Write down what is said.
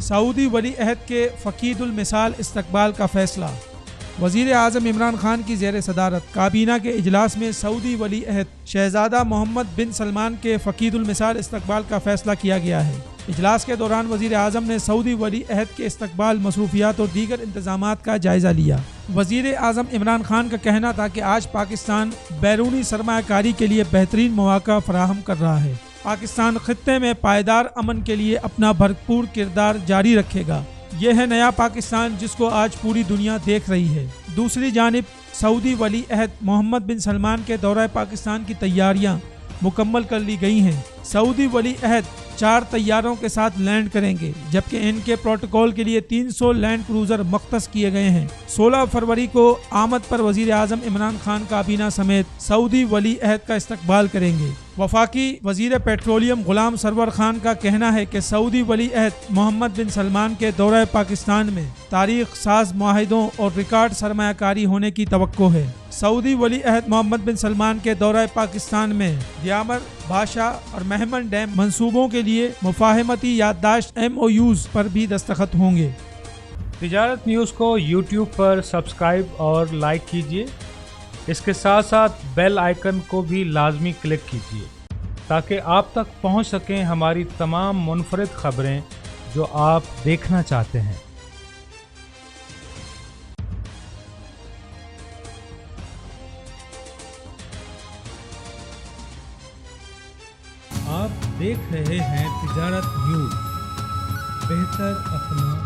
سعودی ولی عہد کے فقید المثال استقبال کا فیصلہ۔ وزیر اعظم عمران خان کی زیر صدارت کابینہ کے اجلاس میں سعودی ولی عہد شہزادہ محمد بن سلمان کے فقید المثال استقبال کا فیصلہ کیا گیا ہے۔ اجلاس کے دوران وزیر اعظم نے سعودی ولی عہد کے استقبال، مصروفیات اور دیگر انتظامات کا جائزہ لیا۔ وزیر اعظم عمران خان کا کہنا تھا کہ آج پاکستان بیرونی سرمایہ کاری کے لیے بہترین مواقع فراہم کر رہا ہے۔ پاکستان خطے میں پائیدار امن کے لیے اپنا بھرپور کردار جاری رکھے گا۔ یہ ہے نیا پاکستان جس کو آج پوری دنیا دیکھ رہی ہے۔ دوسری جانب سعودی ولی عہد محمد بن سلمان کے دورہ پاکستان کی تیاریاں مکمل کر لی گئی ہیں۔ سعودی ولی عہد 4 طیاروں کے ساتھ لینڈ کریں گے، جبکہ ان کے پروٹوکول کے لیے 300 لینڈ کروزر مختص کیے گئے ہیں۔ 16 فروری کو آمد پر وزیر اعظم عمران خان کابینہ سمیت سعودی ولی عہد کا استقبال کریں گے۔ وفاقی وزیر پیٹرولیم غلام سرور خان کا کہنا ہے کہ سعودی ولی عہد محمد بن سلمان کے دورہ پاکستان میں تاریخ ساز معاہدوں اور ریکارڈ سرمایہ کاری ہونے کی توقع ہے۔ سعودی ولی عہد محمد بن سلمان کے دورہ پاکستان میں دیامر، بھاشا اور مہمن ڈیم منصوبوں کے لیے مفاہمتی یادداشت MOUs پر بھی دستخط ہوں گے۔ تجارت نیوز کو یوٹیوب پر سبسکرائب اور لائک کیجیے۔ اس کے ساتھ ساتھ بیل آئیکن کو بھی لازمی کلک کیجیے تاکہ آپ تک پہنچ سکیں ہماری تمام منفرد خبریں جو آپ دیکھنا چاہتے ہیں۔ آپ دیکھ رہے ہیں تجارت نیوز، بہتر اپنا